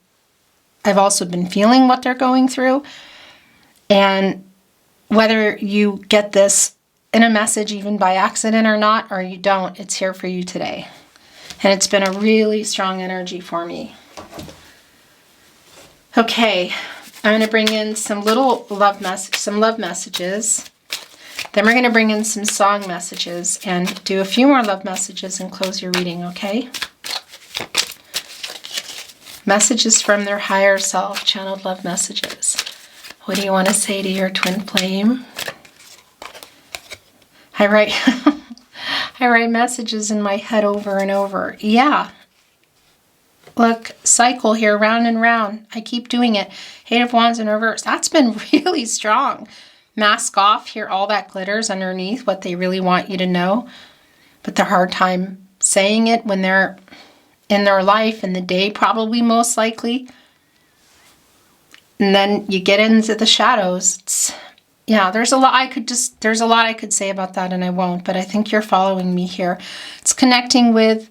I've also been feeling, what they're going through. And whether you get this in a message even by accident or not, or you don't, it's here for you today. And it's been a really strong energy for me. Okay, I'm going to bring in some little love messages. Then we're going to bring in some song messages and do a few more love messages and close your reading, okay? Messages from their higher self, channeled love messages. What do you want to say to your twin flame? I write messages in my head over and over. Yeah. Look, cycle here, round and round. I keep doing it. Eight of Wands in reverse. That's been really strong. Mask off here, all that glitters underneath, what they really want you to know. But the hard time saying it when they're in their life, in the day, probably most likely. And then you get into the shadows. Yeah, there's a lot I could say about that, and I won't, but I think you're following me here. It's connecting with,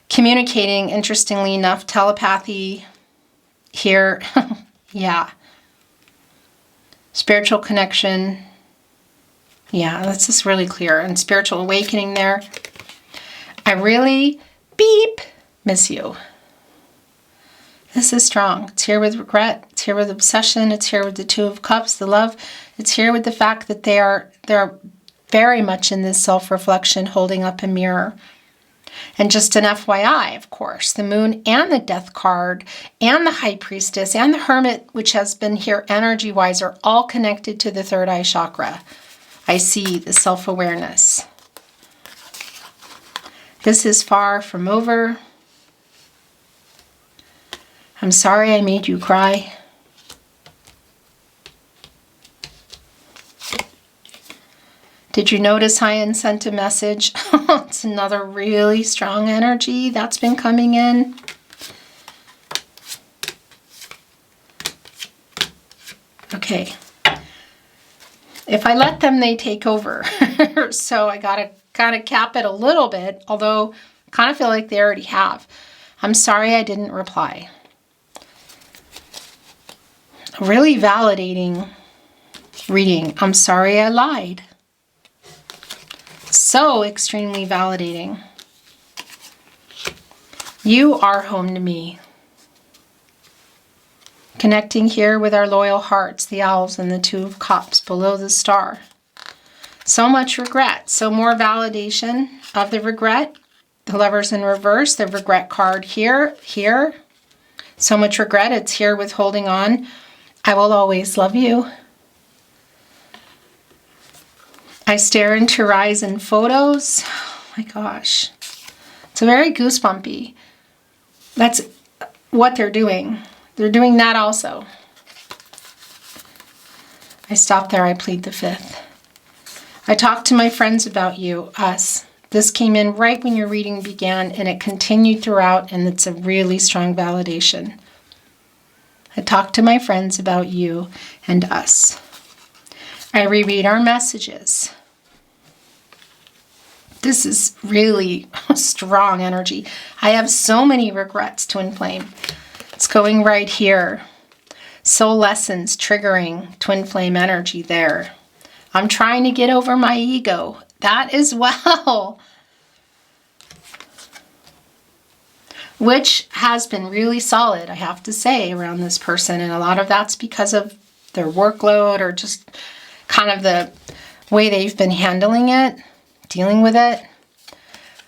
communicating, interestingly enough, telepathy here. Yeah. Spiritual connection. Yeah, that's just really clear. And spiritual awakening there. I really, beep, miss you. This is strong. It's here with regret. It's here with obsession. It's here with the Two of Cups, the love. It's here with the fact that they're very much in this self-reflection, holding up a mirror. And just an FYI, of course, the Moon and the Death card and the High Priestess and the Hermit, which has been here energy-wise, are all connected to the third eye chakra. I see the self-awareness. This is far from over. I'm sorry I made you cry. Did you notice Hyan sent a message? It's another really strong energy that's been coming in. Okay. If I let them, they take over. So I gotta kind of cap it a little bit, although I kind of feel like they already have. I'm sorry I didn't reply. Really validating reading. I'm sorry I lied. So extremely validating. You are home to me. Connecting here with our loyal hearts, the owls and the Two of Cups below the star. So much regret. So more validation of the regret. The Lovers in reverse, the regret card here. So much regret. It's here with holding on. I will always love you. I stare into your eyes in photos. Oh my gosh. It's a very goosebumpy. That's what they're doing. They're doing that also. I stop there. I plead the fifth. I talked to my friends about you, us. This came in right when your reading began, and it continued throughout, and it's a really strong validation. I talked to my friends about you and us. I reread our messages. This is really strong energy. I have so many regrets, Twin Flame. It's going right here. Soul lessons triggering Twin Flame energy there. I'm trying to get over my ego. That as well. Which has been really solid, I have to say, around this person. And a lot of that's because of their workload or just kind of the way they've been handling it, dealing with it.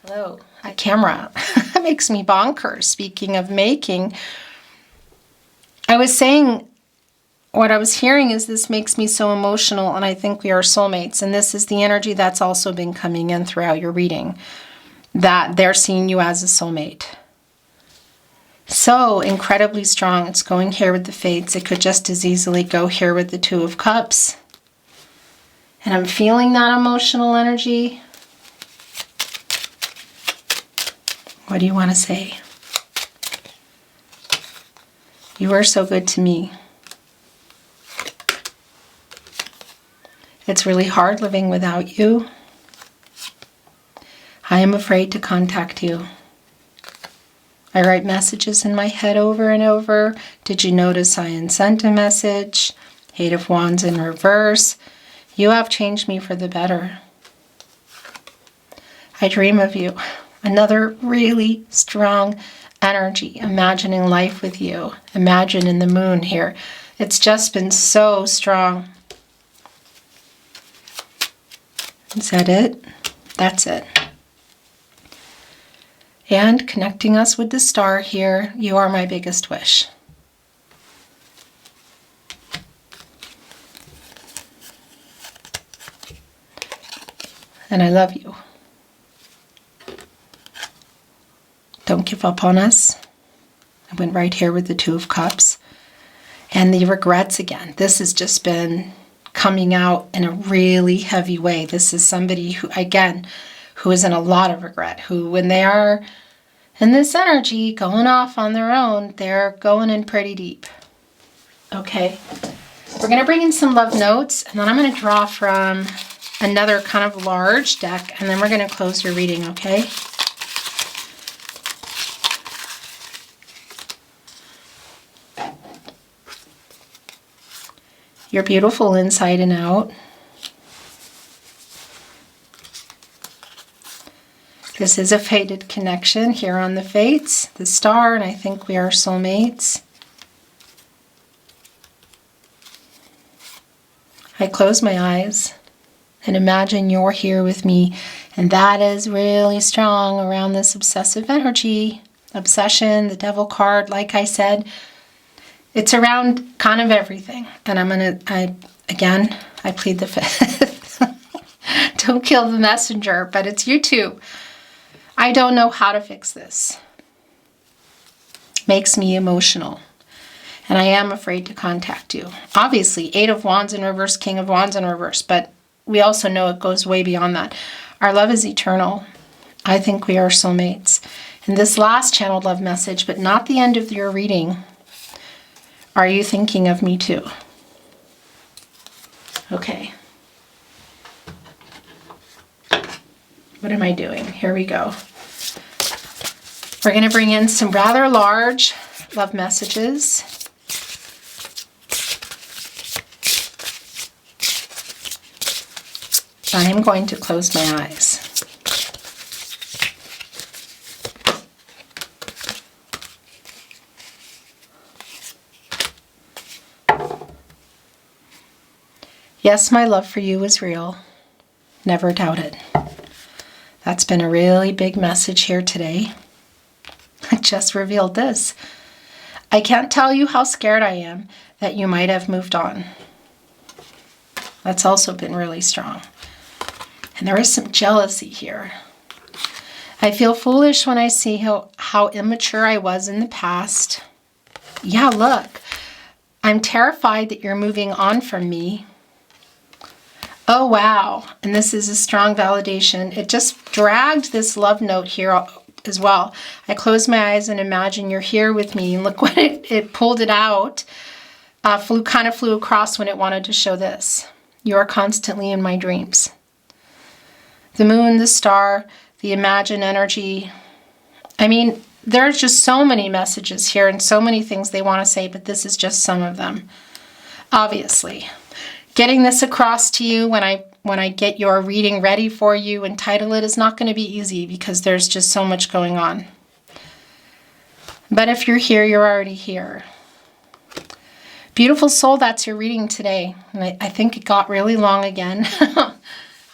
Hello, a camera. That makes me bonkers. Speaking of making, I was saying, what I was hearing is this makes me so emotional, and I think we are soulmates. And this is the energy that's also been coming in throughout your reading, that they're seeing you as a soulmate. So incredibly strong. It's going here with the Fates. It could just as easily go here with the Two of Cups. And I'm feeling that emotional energy. What do you want to say? You are so good to me. It's really hard living without you. I am afraid to contact you. I write messages in my head over and over. Did you notice I sent a message? Eight of Wands in reverse. You have changed me for the better. I dream of you. Another really strong energy. Imagining life with you. Imagine in the Moon here. It's just been so strong. Is that it? That's it. And connecting us with the star here, you are my biggest wish. And I love you. Don't give up on us. I went right here with the Two of Cups. And the regrets again. This has just been coming out in a really heavy way. This is somebody who, again, who is in a lot of regret, who when they are in this energy going off on their own, they're going in pretty deep. Okay, we're going to bring in some love notes, and then I'm going to draw from another kind of large deck, and then we're going to close your reading, okay? You're beautiful inside and out. This is a fated connection here on the Fates, the star, and I think we are soulmates. I close my eyes and imagine you're here with me, and that is really strong around this obsessive energy. Obsession, the devil card, like I said, it's around kind of everything. And I plead the fifth. Don't kill the messenger, but it's you too. I don't know how to fix this. Makes me emotional. And I am afraid to contact you. Obviously, 8 of Wands in reverse, King of Wands in reverse, but we also know it goes way beyond that. Our love is eternal. I think we are soulmates. And this last channeled love message, but not the end of your reading. Are you thinking of me too? Okay. What am I doing? Here we go. We're going to bring in some rather large love messages. I am going to close my eyes. Yes, my love for you is real. Never doubt it. That's been a really big message here today. I just revealed this. I can't tell you how scared I am that you might have moved on. That's also been really strong. And there is some jealousy here. I feel foolish when I see how immature I was in the past. Yeah, look. I'm terrified that you're moving on from me. Oh, wow. And this is a strong validation. It just dragged this love note here as well. I close my eyes and imagine you're here with me. And look what it pulled it out. Kind of flew across when it wanted to show this. You are constantly in my dreams. The moon, the star, the imagined energy. I mean, there's just so many messages here and so many things they want to say, but this is just some of them. Obviously. Getting this across to you when I get your reading ready for you and title it is not going to be easy because there's just so much going on. But if you're here, you're already here. Beautiful soul, that's your reading today. And I think it got really long again.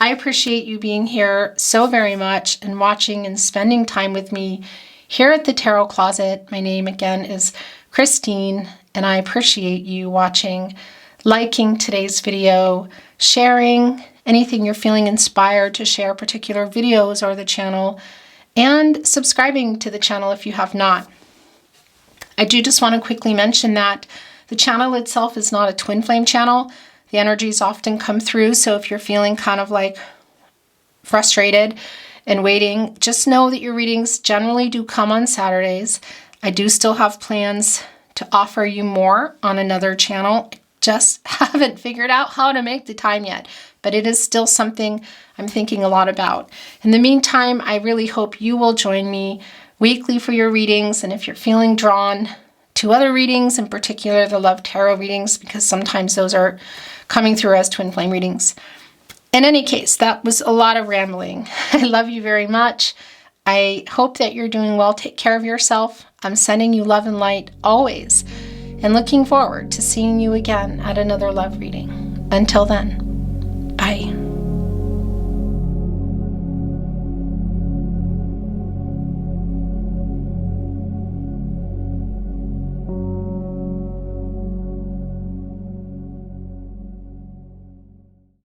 I appreciate you being here so very much and watching and spending time with me here at the Tarot Closet. My name again is Christine, and I appreciate you watching, liking today's video, sharing anything you're feeling inspired to share, particular videos or the channel, and subscribing to the channel if you have not. I do just want to quickly mention that the channel itself is not a twin flame channel. The energies often come through, so if you're feeling kind of like frustrated and waiting, just know that your readings generally do come on Saturdays. I do still have plans to offer you more on another channel. Just haven't figured out how to make the time yet, but it is still something I'm thinking a lot about. In the meantime, I really hope you will join me weekly for your readings, and if you're feeling drawn to other readings, in particular the Love Tarot readings, because sometimes those are coming through as twin flame readings. In any case, that was a lot of rambling. I love you very much. I hope that you're doing well. Take care of yourself. I'm sending you love and light always, and looking forward to seeing you again at another love reading. Until then, bye.